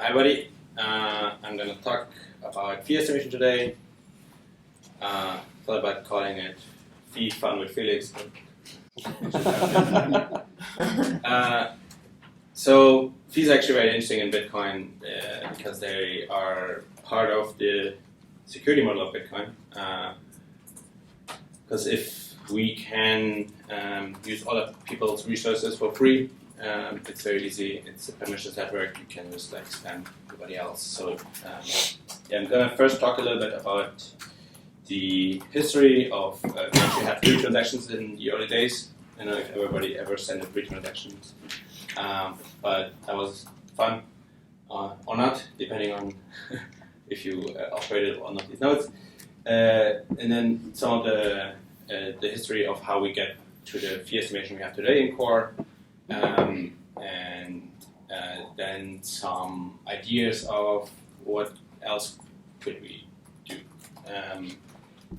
Hi everybody, I'm going to talk about fee estimation today. Thought about calling it Fee Fun with Felix. So fees are actually very interesting in Bitcoin because they are part of the security model of Bitcoin. Because if we can use other people's resources for free, it's very easy. It's a permissionless network. You can just like spam everybody else. So I'm gonna first talk a little bit about the history of. We actually had free transactions in the early days. I don't know if everybody ever sent free transactions, but that was fun or not, depending on if you operated or not these nodes. And then some of the history of how we get to the fee estimation we have today in core. And then some ideas of what else could we do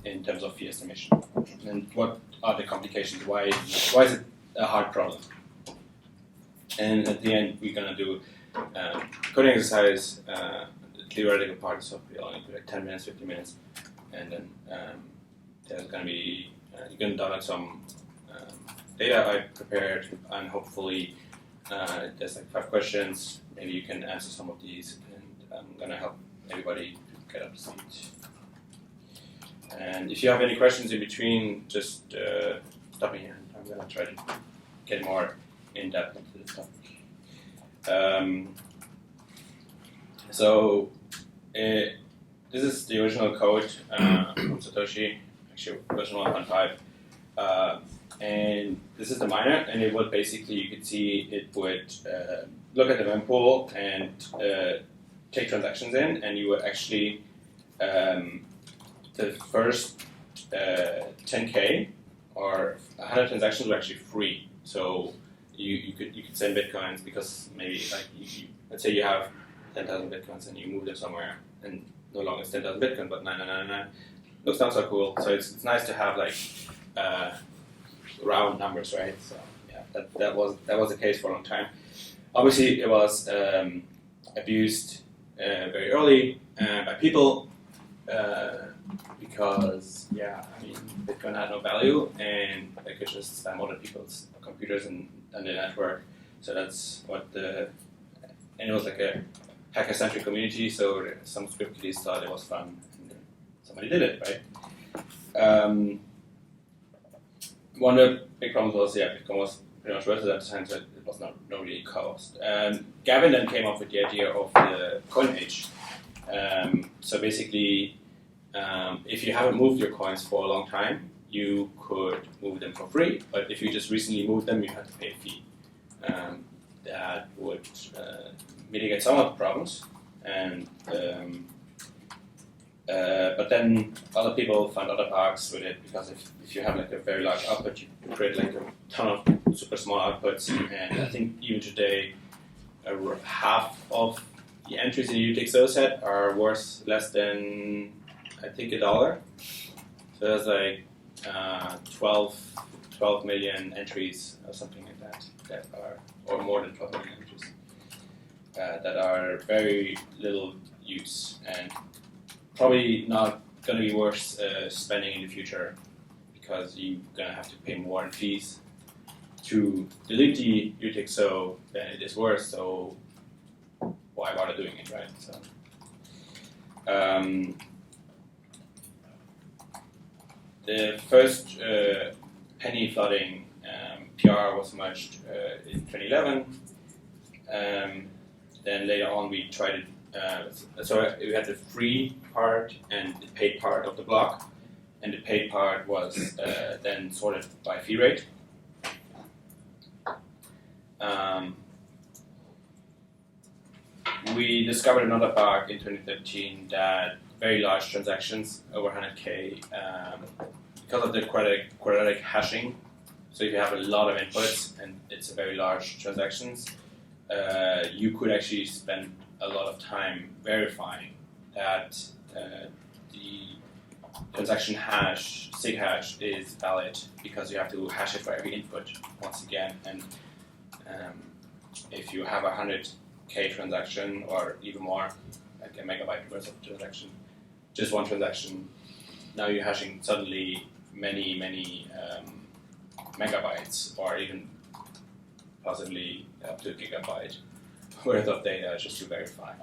in terms of fee estimation, and what are the complications? Why is it a hard problem? And at the end, we're gonna do coding exercise, the theoretical part, so we only do like 10 minutes, 15 minutes, and then there's gonna be you can download some data I prepared, and hopefully there's like 5 questions. Maybe you can answer some of these, and I'm gonna help everybody get up to speed. And if you have any questions in between, just stop me, and I'm gonna try to get more in depth into this topic. So this is the original code from Satoshi, actually version 1.5. And this is the miner, and it would basically, you could see it would look at the mempool and take transactions in, and you would actually, the first 10K or 100 transactions were actually free. So you could send bitcoins because maybe like let's say you have 10,000 bitcoins and you move them somewhere, and no longer it's 10,000 bitcoins but 9,999. Looks not so cool. So it's nice to have like round numbers, right? So yeah, that was the case for a long time. Obviously, it was abused very early by people because Bitcoin had no value, and they could just spam other people's computers and the network. So that's what and it was like a hacker-centric community. So some script kiddies thought it was fun, and somebody did it, right? One of the big problems was, Bitcoin was pretty much worthless at the time, so it was no really cost. Gavin then came up with the idea of the coin age. So basically, if you haven't moved your coins for a long time, you could move them for free, but if you just recently moved them, you have to pay a fee. That would mitigate some of the problems, and but then other people found other bugs with it, because if you have like a very large output, you create like a ton of super small outputs, and I think even today half of the entries in the UTXO set are worth less than, I think, $1. So there's like 12 million entries or something like that are, or more than 12 million entries that are very little use, and probably not going to be worth spending in the future, because you're going to have to pay more in fees to delete the UTXO than it is worth, so why bother doing it, right? So, the first penny flooding PR was merged in 2011. Then later on we tried it. So we had the free part and the paid part of the block, and the paid part was then sorted by fee rate. We discovered another bug in 2013 that very large transactions, over 100K, because of the quadratic hashing. So if you have a lot of inputs and it's a very large transactions, you could actually spend a lot of time verifying that the transaction hash, sig hash, is valid, because you have to hash it for every input once again. And if you have 100K K transaction or even more, like a megabyte worth of transaction, just one transaction. Now you're hashing suddenly many megabytes or even possibly up to a gigabyte worth of data just to verify.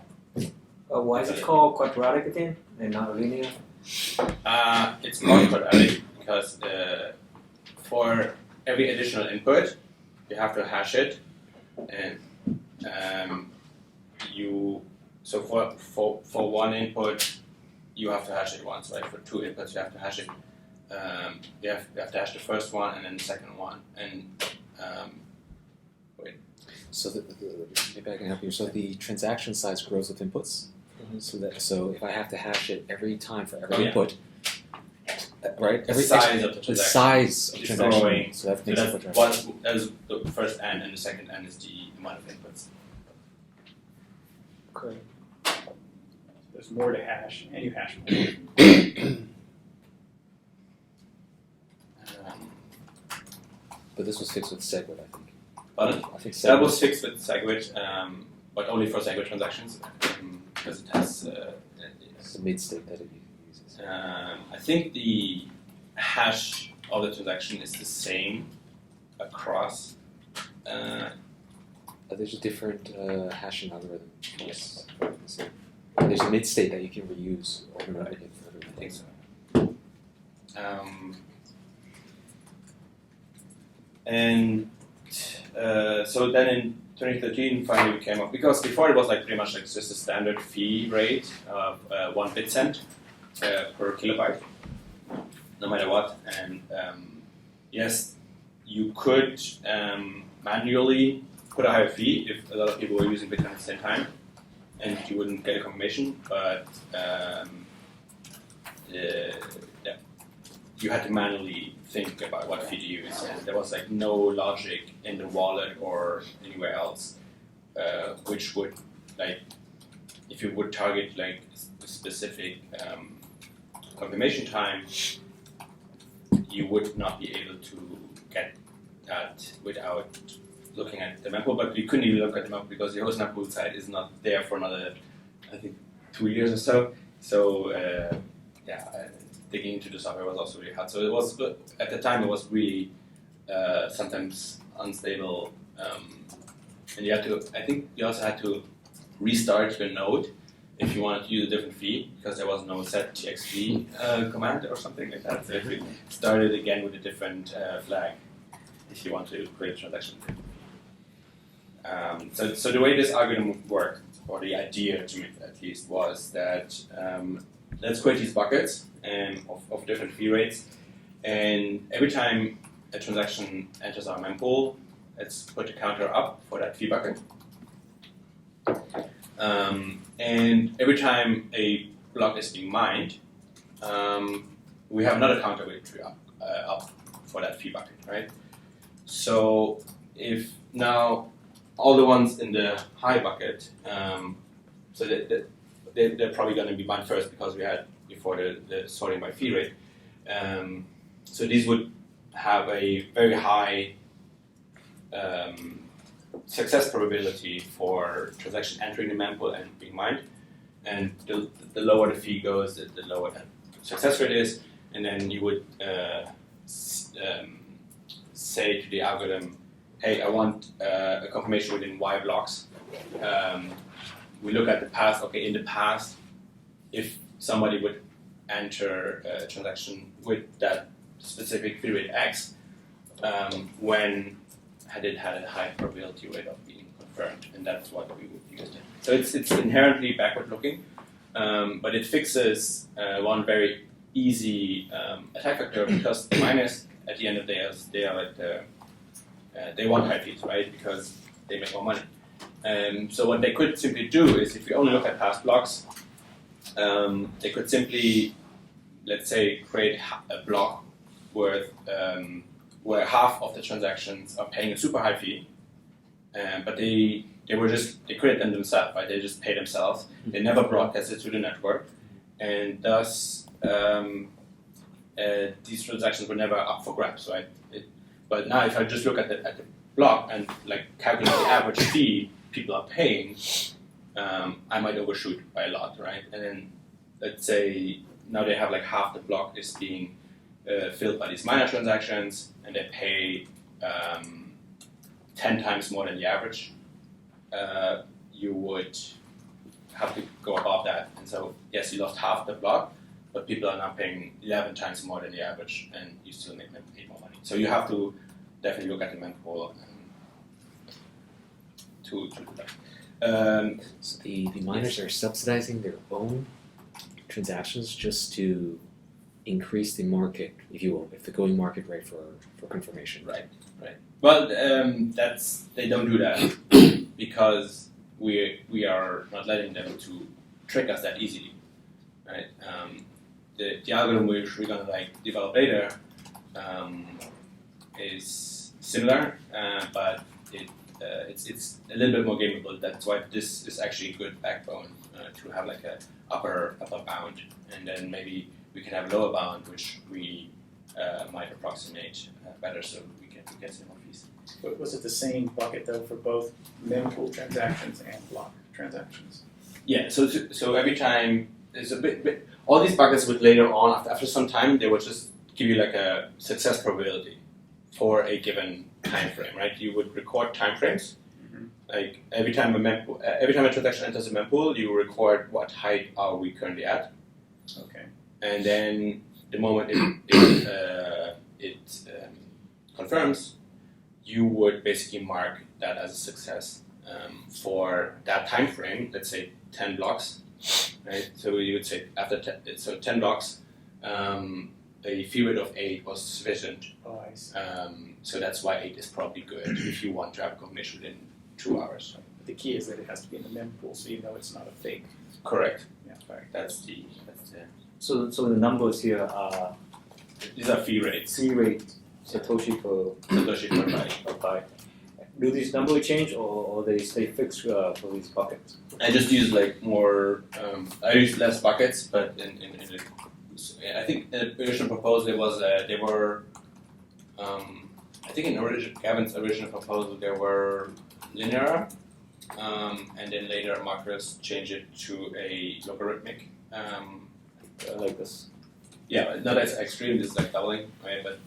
Why is it called quadratic again and not linear? It's called quadratic because for every additional input, you have to hash it, and so for one input, you have to hash it once, right? For two inputs, you have to hash it. You have to hash the first one and then the second one, and wait. So maybe I can help you. So the transaction size grows with inputs. Mm-hmm. So if I have to hash it every time for every input, right? The size of the transaction. The size of is transaction. growing. So that makes it That's the first n, and the second n is the amount of inputs. Okay. There's more to hash, and you hash more. But this was fixed with SegWit, I think. Pardon? I think That was fixed with SegWit, but only for SegWit transactions, because it has It's the mid-state that it uses. I think the hash of the transaction is the same across. There's a different hashing algorithm. Yes. So there's a mid-state that you can reuse over and over again for everyone. I think so. So then in 2013, finally we came up, because before it was like pretty much like just a standard fee rate of 1 bit cent per kilobyte, no matter what. And yes, you could manually put a higher fee if a lot of people were using Bitcoin at the same time, and you wouldn't get a confirmation, but you had to manually think about what fee to use, and there was like no logic in the wallet or anywhere else, which would, like, if you would target like a specific confirmation time, you would not be able to get that without looking at the mempool. But we couldn't even look at the mempool because the host mempool site is not there for another, I think, 2 years or so. So digging into the software was also really hard. So it was, at the time, it was really sometimes unstable, and you had to. I think you also had to restart your node if you wanted to use a different fee, because there was no set txv command or something like that. So if you started again with a different flag if you want to create a transaction. So the way this algorithm worked, or the idea to me at least, was that let's create these buckets of different fee rates, and every time a transaction enters our mempool, let's put the counter up for that fee bucket. And every time a block is being mined, we have another counter which we up for that fee bucket, right? So if now all the ones in the high bucket, so they're probably going to be mined first because we had before the sorting by fee rate. So these would have a very high success probability for transaction entering the mempool and being mined. And the lower the fee goes, the lower the success rate is. And then you would say to the algorithm, hey, I want a confirmation within Y blocks. We look at the past. Okay, in the past, if somebody would enter a transaction with that specific fee rate X, when had it had a high probability rate of being confirmed, and that's what we would use. So it's inherently backward-looking, but it fixes one very easy attack vector, because the miners at the end of the day they want high fees, right? Because they make more money. So what they could simply do is, if we only look at past blocks, they could simply, let's say, create a block worth where half of the transactions are paying a super high fee, but they create them themselves, right? They just pay themselves. They never broadcast it to the network, and thus these transactions were never up for grabs, right? But now, if I just look at the block and like calculate the average fee people are paying, I might overshoot by a lot, right? And then let's say now they have like half the block is being filled by these minor transactions, and they pay 10 times more than the average. You would have to go above that, and so yes, you lost half the block, but people are now paying 11 times more than the average, and you still make more money. So you have to definitely look at the mempool to do that. So the miners are subsidizing their own transactions just to increase the market, if you will, if the going market rate for confirmation. Right. Well, they don't do that because we are not letting them to trick us that easily, right? The algorithm which we're gonna like develop later is similar, but it's a little bit more gameable. That's why this is actually a good backbone to have like a upper bound, and then maybe we can have a lower bound which we might approximate better, so we get some more fees. But was it the same bucket though for both mempool transactions and block transactions? Yeah. So every time there's a bit all these buckets would later on after some time they would just give you like a success probability for a given time frame, right? You would record time frames. Like every time a transaction enters a mempool, you record what height are we currently at. Okay. And then the moment it confirms, you would basically mark that as a success for that time frame. Let's say 10 blocks, right? So you would say after 10 blocks, a fee rate of 8 was sufficient. Oh, I see. So that's why 8 is probably good if you want to have a confirmation within 2 hours. But the key is that it has to be in the mempool, so you know it's not a fake. Correct. Yeah, right. That's the. So the numbers here are These are fee rates. C rate Satoshi Satoshi per byte. per byte. Do these numbers change or they stay fixed for these buckets? I just use like more. I use less buckets, but I think the original proposal was they were. I think in Gavin's original proposal they were linear, and then later Marcus changed it to a logarithmic. Like this. Yeah, not as extreme. This is like doubling, right? But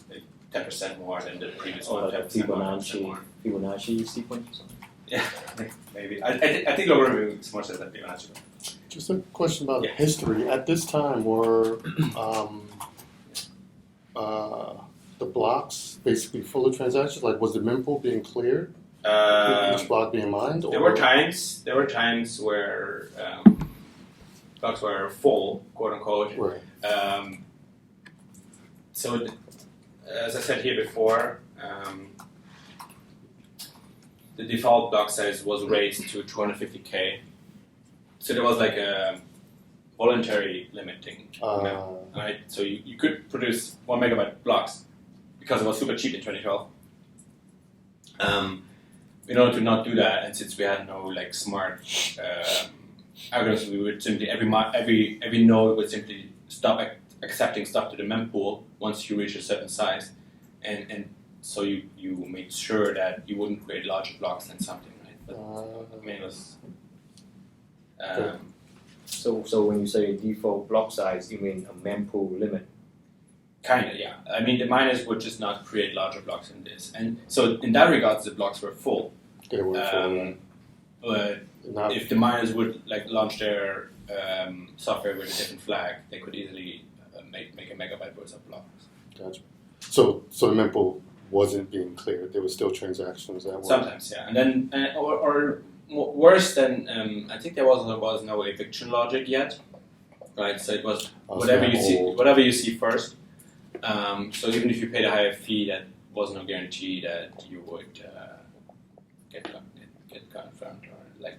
like 10% more than the previous one. Or like 10% more. Fibonacci sequence. Yeah, maybe. I think logarithmic is more sense than Fibonacci. Just a question about Yeah. history. At this time, were the blocks basically full of transactions? Like, was the mempool being cleared? Each block being mined? There were times where blocks were full, quote unquote. Right. So, as I said here before, the default block size was raised to 250K. So there was like a voluntary limiting, right? So you could produce 1 megabyte blocks because it was super cheap in 2012. In order to not do that, and since we had no like smart algorithms, we would simply every node would simply stop accepting stuff to the mempool once you reach a certain size, and so you made sure that you wouldn't create larger blocks than something, right? But I mean, it was. So when you say default block size, you mean a mempool limit? Kind of, yeah. I mean, the miners would just not create larger blocks than this, and so in that regard, the blocks were full. They were full. But if the miners would like launch their software with a different flag, they could easily make a megabyte worth of blocks. Gotcha. So the mempool wasn't being cleared. There were still transactions that were. Sometimes, yeah, and then or worse than I think there was no eviction logic yet, right? So it was whatever you see first. So even if you paid a higher fee, that was no guarantee that you would get confirmed, or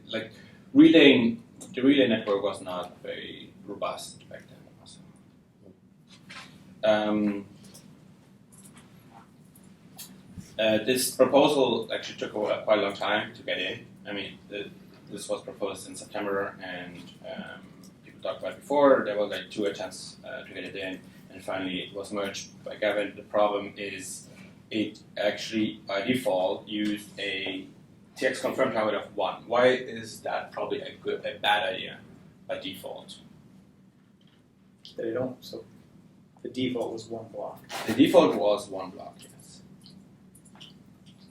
like relaying. The relay network was not very robust back then. Also. This proposal actually took quite a long time to get in. I mean, this was proposed in September, and people talked about it before. There was like 2 attempts to get it in, and finally it was merged by Gavin. The problem is it actually by default used a TX confirm target of 1. Why is that probably a bad idea by default? They don't, so the default was one block. The default was 1 block, yes.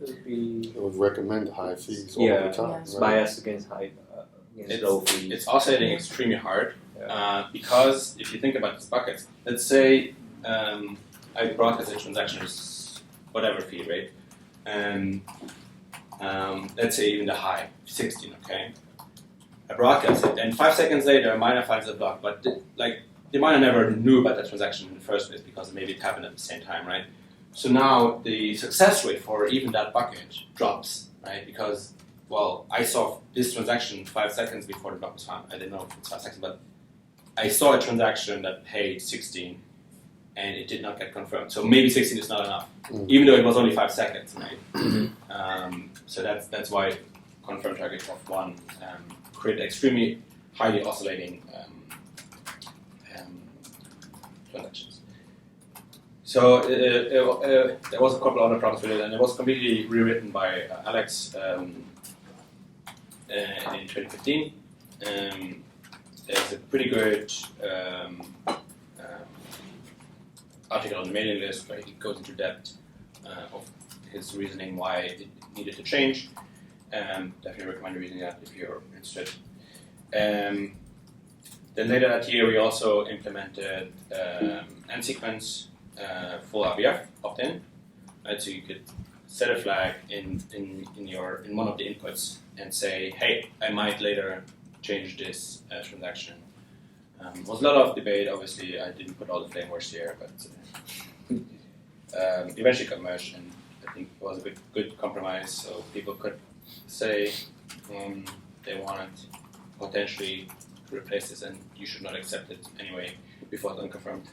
It would be It would recommend high fees all Yeah. the time, it's right? biased against low fees. It's oscillating extremely hard Yeah. because if you think about these buckets, let's say I broadcast a transaction is whatever fee, right? And let's say even the high, 16, okay? I broadcast it, and 5 seconds later, a miner finds a block, but the miner never knew about that transaction in the first place because maybe it happened at the same time, right? So now the success rate for even that bucket drops, right? Because, well, I saw this transaction 5 seconds before the block was found. I didn't know if it's 5 seconds, but I saw a transaction that paid 16 and it did not get confirmed. So maybe 16 is not enough, even though it was only 5 seconds, right? So that's why confirmed target of 1 create extremely highly oscillating transactions. So there was a couple other problems with it, and it was completely rewritten by Alex in 2015. There's a pretty good article on the mailing list where he goes into depth of his reasoning why it needed to change. Definitely recommend reading that if you're interested. Then later that year we also implemented n-sequence full RBF opt-in, right? So you could set a flag in one of the inputs and say, hey, I might later change this transaction. Was a lot of debate, obviously. I didn't put all the frameworks here, but eventually got merged, and I think it was a good compromise. So people could say they wanted potentially to replace this, and you should not accept it anyway before it's unconfirmed.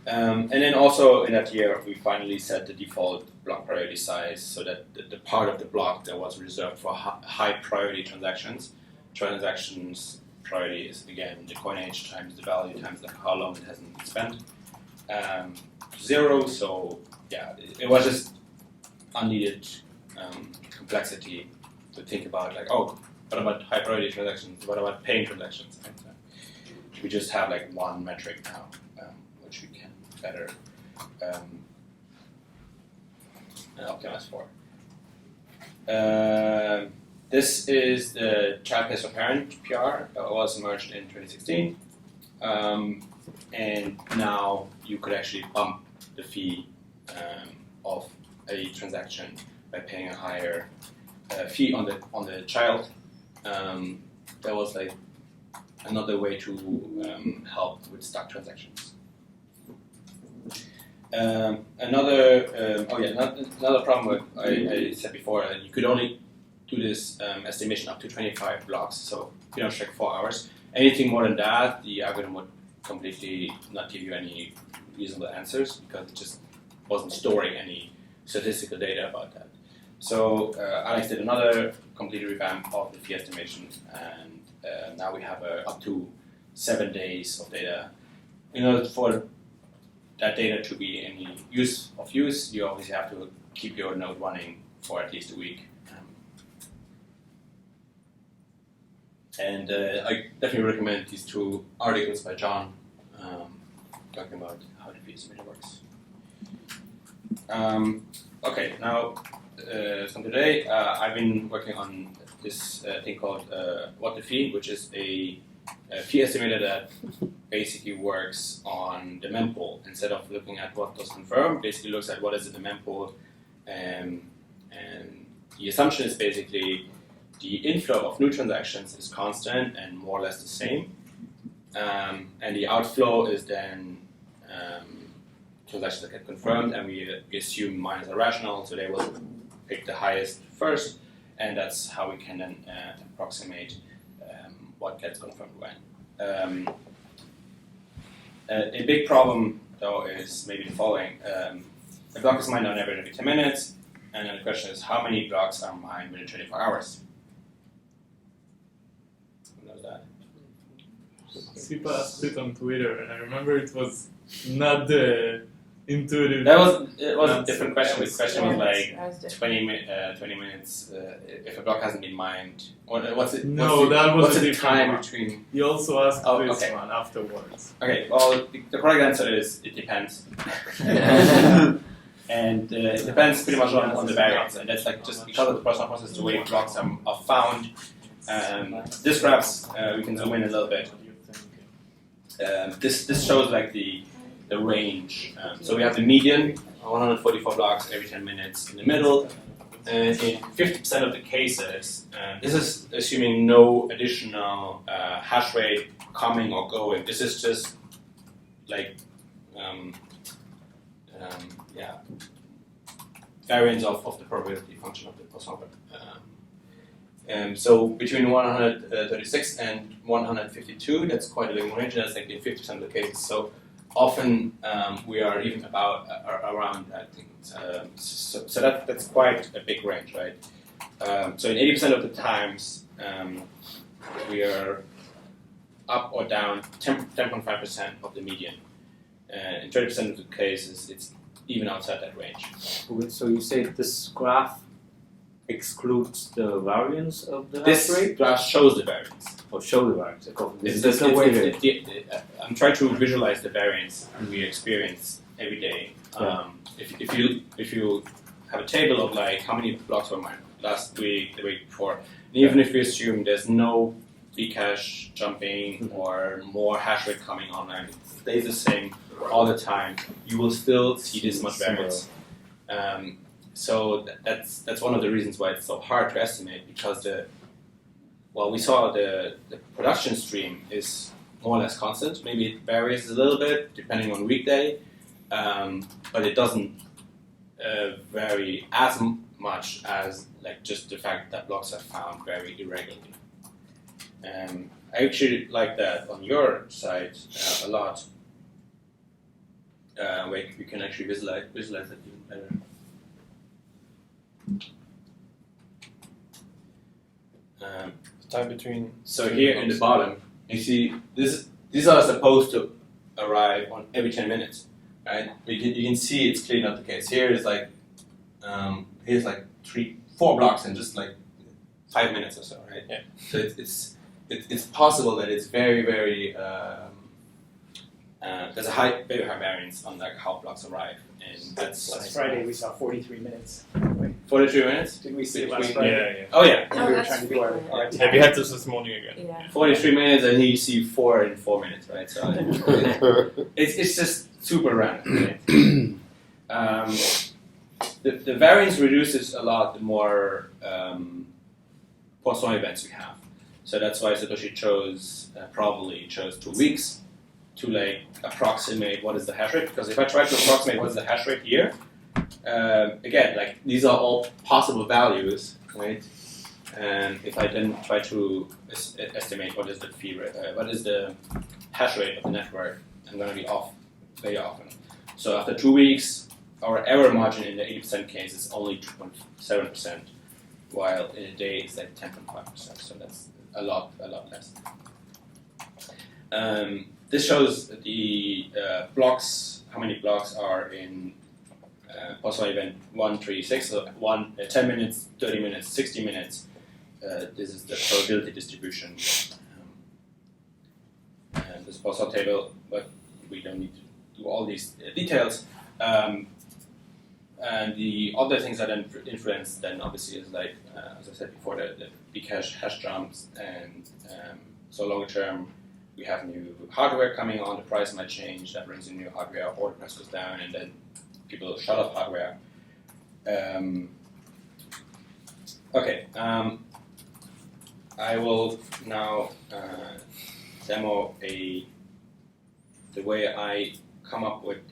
And then also in that year, we finally set the default block priority size so that the part of the block that was reserved for high priority transactions priority is again the coin age times the value times how long it hasn't been spent. 0, so yeah, it was just unneeded complexity to think about, like, oh, what about high priority transactions? What about paying transactions? And, we just have like one metric now, which we can better optimize for. This is the child pays for parent PR that was merged in 2016. And now you could actually bump the fee of a transaction by paying a higher fee on the child. That was like another way to help with stuck transactions. Another problem I said before, you could only do this estimation up to 25 blocks, so you don't check 4 hours. Anything more than that, the algorithm would completely not give you any reasonable answers because it just wasn't storing any statistical data about that. So Alex did another complete revamp of the fee estimation, and now we have up to 7 days of data. In order for that data to be any use, you obviously have to keep your node running for at least a week. And I definitely recommend these 2 articles by John talking about how the fee estimator works. Okay, now from today, I've been working on this thing called What the Fee, which is a fee estimator that basically works on the mempool. Instead of looking at what was confirmed, basically looks at what is in the mempool, and the assumption is basically the inflow of new transactions is constant and more or less the same, and the outflow is then transactions that get confirmed, and we assume miners are rational, so they will pick the highest first, and that's how we can then approximate what gets confirmed when. A big problem, though, is maybe the following. A block is mined on average every 10 minutes, and then the question is, how many blocks are mined within 24 hours? Who knows that? Sipa asked it on Twitter, and I remember it was not the intuitive. It was a That's- different question. The question was like That was different. 20 minutes if a block hasn't been mined. What's it? No, what's the, that was what's a the different time one. between? You also asked Oh, this okay. one afterwards. Okay, well, the correct answer is it depends. And it depends pretty much on the variance, and that's like just because of the personal process, the way blocks are found. This graphs we can zoom in a little bit. This shows like the range. So we have the median, 144 blocks every 10 minutes in the middle, and in 50% of the cases, this is assuming no additional hash rate coming or going. This is just like variance of the probability function of the post-solver. So between 136 and 152, that's quite a big range. That's like in 50% of the cases. So often we are even about around that thing. So that's quite a big range, right? So in 80% of the times, we are up or down 10.5% of the median. In 30% of the cases, it's even outside that range. So you say this graph excludes the variance of the hash This rate, graph shows the variance. or show the variance? It's the way that I'm trying to visualize the variance we experience every day. If you have a table of like how many blocks were mined last week, the week before, and even if we assume there's no Bcache jumping or more hash rate coming online, it stays the same all the time, you will still see this much variance. So that's one of the reasons why it's so hard to estimate, because we saw the production stream is more or less constant. Maybe it varies a little bit depending on weekday, but it doesn't vary as much as like just the fact that blocks are found very irregularly. I actually like that on your side a lot. Where we can actually visualize it even better. Time between. So here in the bottom, you see these are supposed to arrive on every 10 minutes, right? You can see it's clearly not the case. Here is like here's like 4 blocks in just like 5 minutes or so, right? Yeah. So it's possible that it's very there's a very high variance on like how blocks arrive, and that's Last Friday, we saw 43 minutes. 43 minutes. Didn't we see it last Between- Friday? Yeah. Oh yeah, No, we were that's trying to do our frequent. Yeah, we had this morning again. Yeah. 43 minutes, and here you see 4 in 4 minutes, right? So it's just super random. Right? The variance reduces a lot the more Poisson events we have. So that's why Satoshi probably chose 2 weeks to like approximate what is the hash rate. Because if I try to approximate what is the hash rate here, again, like these are all possible values, right? And if I then try to estimate what is the fee rate, what is the hash rate of the network, I'm going to be off very often. So after 2 weeks, our error margin in the 80% case is only 2.7%, while in a day it's like 10.5%. So that's a lot less. This shows the blocks, how many blocks are in Poisson event 136, so 10 minutes, 30 minutes, 60 minutes. This is the probability distribution. And this Poisson table, but we don't need to do all these details. And the other things that influence then obviously is like, as I said before, the Bcache hash jumps, and so longer term, we have new hardware coming on, the price might change, that brings in new hardware, or the price goes down, and then people shut off hardware. I will now demo the way I come up with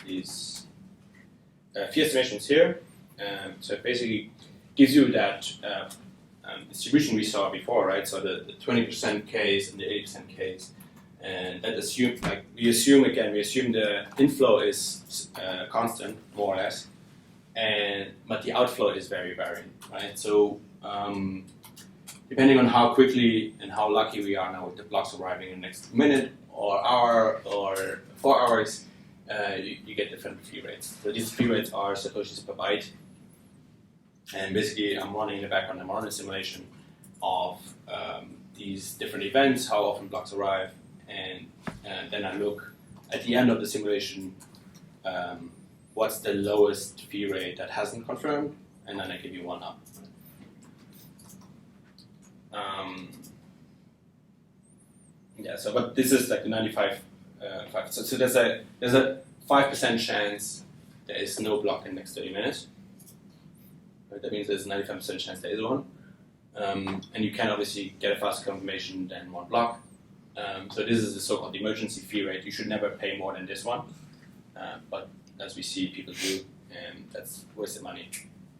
these fee estimations here. So it basically gives you that distribution we saw before, right? So the 20% case and the 80% case, and that we assume the inflow is constant, more or less, but the outflow is very variant, right? So depending on how quickly and how lucky we are now with the blocks arriving in the next minute or hour or 4 hours, you get different fee rates. So these fee rates are Satoshis per byte. And basically, I'm running in the background, I'm running a simulation of these different events, how often blocks arrive, and then I look at the end of the simulation, what's the lowest fee rate that hasn't confirmed, and then I give you one up. Yeah, so but this is like the 95. So there's a 5% chance there is no block in the next 30 minutes. Right? That means there's a 95% chance there is one. And you can obviously get a faster confirmation than one block. So this is the so-called emergency fee rate. You should never pay more than this one. But as we see people do, and that's wasted money.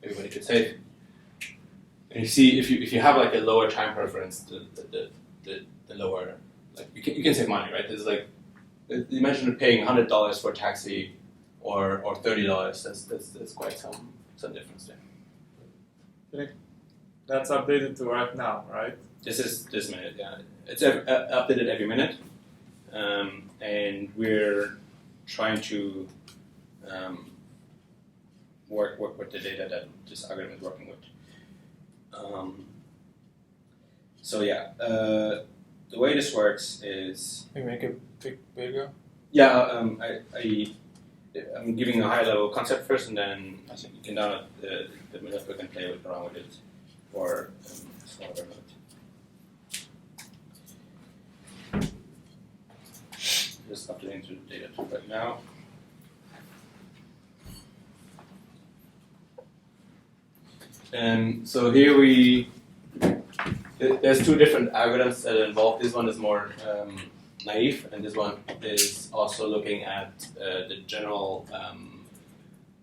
Everybody could save. And you see, if you have like a lower time preference, the lower, like you can save money, right? There's like, imagine paying $100 for a taxi or $30. That's quite some difference there. That's updated to right now, right? This is this minute, yeah. It's updated every minute, and we're trying to work with the data that this algorithm is working with. So yeah, the way this works is We make a big video. yeah. I'm giving a high level concept first, and then I think you can download the notebook and play around with it, or smaller version of it. Just updating to the data right now. So here there's two different algorithms that are involved. This one is more naive, and this one is also looking at the general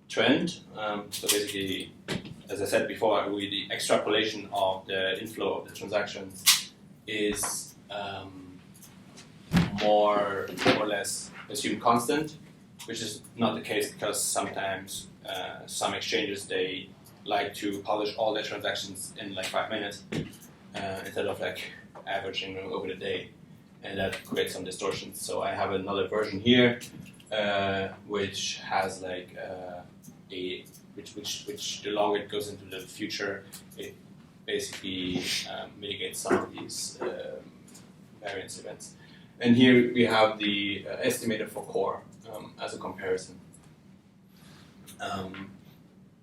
trend. So basically, as I said before, the extrapolation of the inflow of the transactions is more or less assumed constant, which is not the case because sometimes some exchanges, they like to publish all their transactions in like 5 minutes instead of like averaging them over the day, and that creates some distortions. So I have another version here which has like which the longer it goes into the future, it basically mitigates some of these variance events. And here we have the estimator for core as a comparison.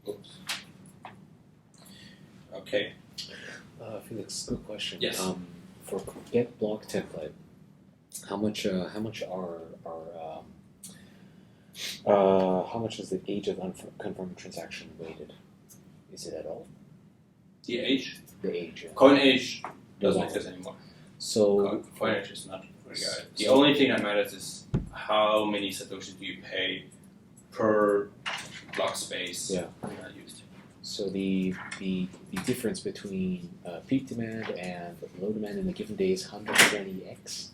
Oops. Okay. Felix, good question. Yes. For get block template, how much is the age of unconfirmed transaction weighted? Is it at all? The age? The age. Yeah. Coin age doesn't No. exist anymore. So Coin age is not regarded. The only thing that matters is how many satoshis do you pay per block space used. So the difference between peak demand and low demand in a given day is 120x.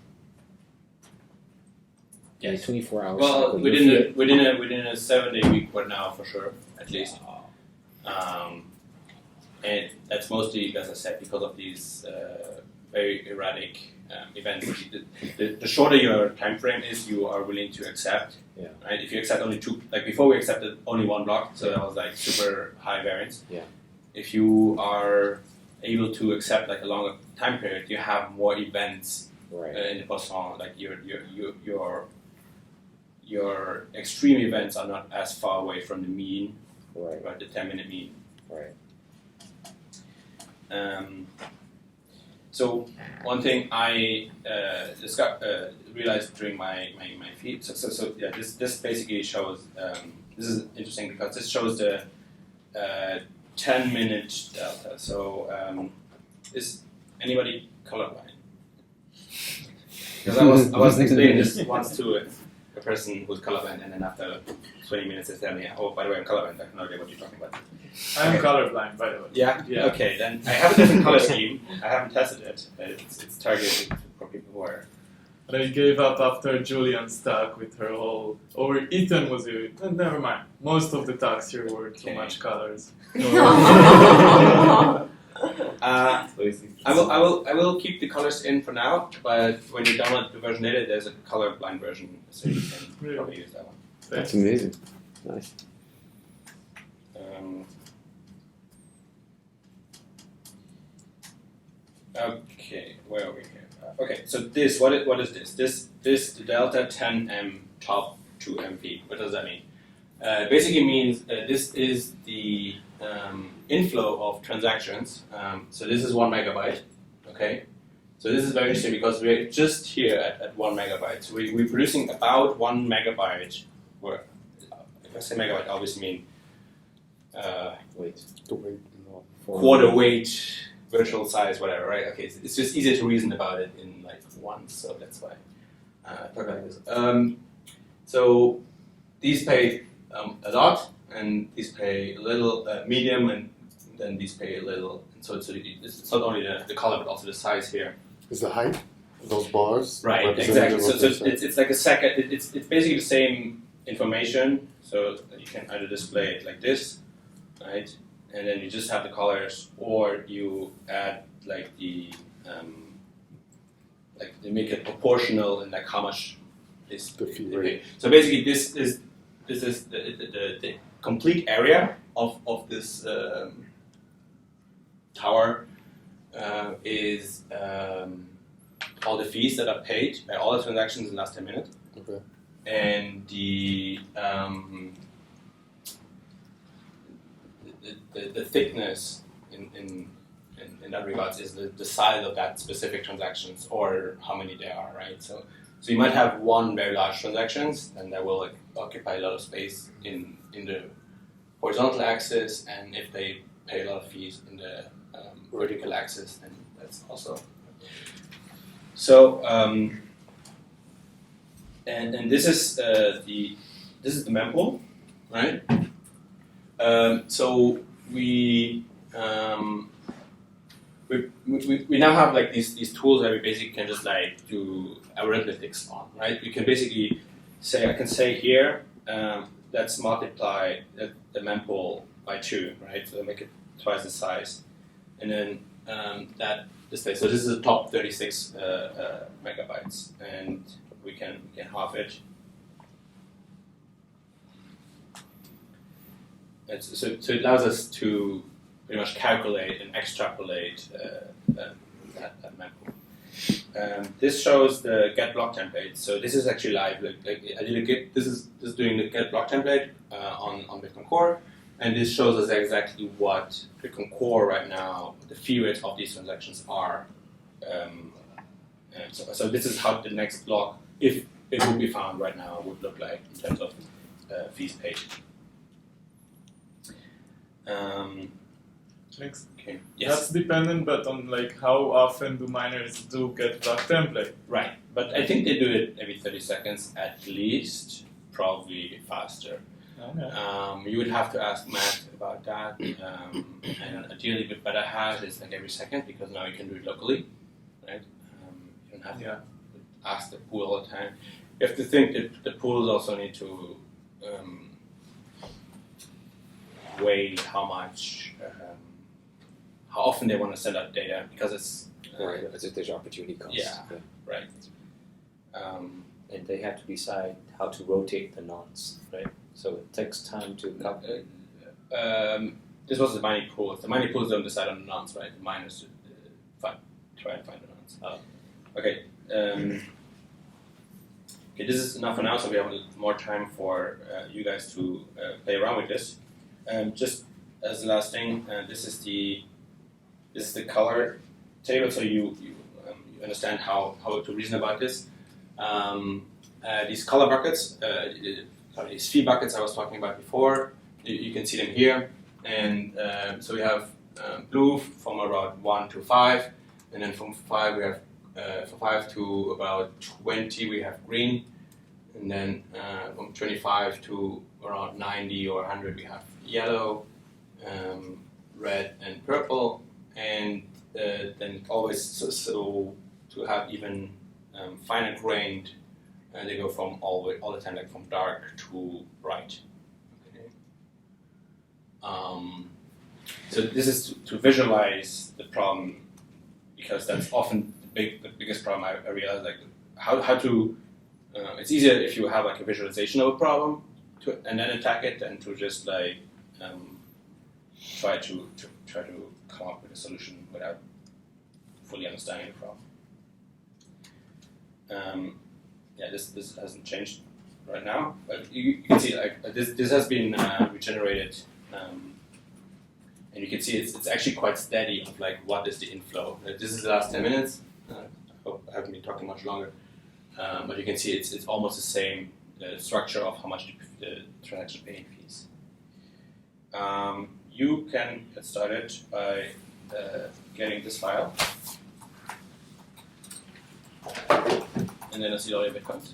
In a Yes. 24-hour Well, cycle. within a 7-day week right now for sure, at least. And that's mostly, as I said, because of these very erratic events. The shorter your time frame is, you are willing to accept. Yeah. Right. If you accept only two, like before we accepted only one block, so that was like super high variance. Yeah. If you are able to accept like a longer time period, you have more events Right. in the poisson. Like your extreme events are not as far away from the mean, Right. the 10-minute mean. Right. So one thing I realized during my feed. So yeah, this basically shows. This is interesting because this shows the 10-minute delta. So is anybody colorblind? Because I was explaining this once to a person who's colorblind, and then after 20 minutes they tell me, oh, by the way, I'm colorblind. I have no idea what you're talking about. I'm colorblind, by the way. Yeah? Yeah. Okay, then I have a different color scheme. I haven't tested it. It's targeted for people who are... But I gave up after Julian's talk with her whole... Or Ethan was it. Never mind. Most of the talks here were too Okay. much colors. I will keep the colors in for now, but when you download the version later, there's a colorblind version, so you can Really? probably use that one. That's amazing. Nice. Okay, where are we here? Okay, so this, what is this? This the delta 10m top to mv. What does that mean? Basically means this is the inflow of transactions. So this is 1 megabyte. Okay, so this is very interesting because we're just here at 1 megabyte. So we're producing about 1 megabyte. Or if I say megabyte, I obviously mean Wait. The weight. quarter weight. Virtual size, whatever, right? Okay, it's just easier to reason about it in like ones, so that's why I talk like this. So these pay a lot, and these pay a little, medium, and then these pay a little. And so it's not only the color, but also the size here. Is the height of those bars? Right, representative exactly. So of the it's like a second. It's basically the same information. So you can either display it like this, right? And then you just have the colors, or you add like they make it proportional in like how much is The fee they rate. pay. So basically, this is the complete area of this tower is all the fees that are paid by all the transactions in the last 10 minutes, Okay. and the thickness in that regards is the size of that specific transactions or how many there are, right? So you might have one very large transactions, and that will like occupy a lot of space in the horizontal axis, and if they pay a lot of fees in the vertical axis, then that's also. So and this is the mempool, right? So we now have like these tools that we basically can just like do arithmetics on, right? We can basically say, I can say here, let's multiply the mempool by 2, right? So make it twice the size, and then that display. So this is the top 36 megabytes, and we can half it. So it allows us to pretty much calculate and extrapolate that mempool. This shows the get block template. So this is actually live. Like I did a get. This is doing the get block template on Bitcoin Core, and this shows us exactly what Bitcoin Core right now, the fee rates of these transactions are. So this is how the next block, if it would be found right now, would look like in terms of fees paid. Next. Okay. Yes. That's dependent, but on like how often do miners do get block template? Right, but I think they do it every 30 seconds at least, probably faster. Okay. You would have to ask Matt about that, and ideally with better hash is like every second, because now you can do it locally, right? You don't have to ask the pool all the time. You have to think that the pools also need to weigh how much, how often they want to send out data, because it's Right. There's opportunity costs. Yeah. right. And they have to decide how to rotate the nonce, right? So it takes time to calculate. This was the mining pool. The mining pools don't decide on the nonce, right? The miners try and find the nonce. Okay. Okay, this is enough for now, so we have more time for you guys to play around with this. Just as the last thing, this is the color table, so you understand how to reason about this. These color buckets, these fee buckets I was talking about before, you can see them here, and so we have blue from around 1 to 5, and then from 5 we have from 5 to about 20 we have green, and then from 25 to around 90 or 100 we have yellow, red and purple, and then always so to have even finer grained, they go from all the time like from dark to bright. Okay. So this is to visualize the problem, because that's often the biggest problem I realize, like how to. It's easier if you have like a visualization of a problem, and then attack it than to just like try to come up with a solution without fully understanding the problem. This hasn't changed right now, but you can see like this has been regenerated, and you can see it's actually quite steady of like what is the inflow. This is the last 10 minutes. I hope I haven't been talking much longer, but you can see it's almost the same structure of how much the transaction pay in fees. You can get started by getting this file, and then I'll see all your bitcoins.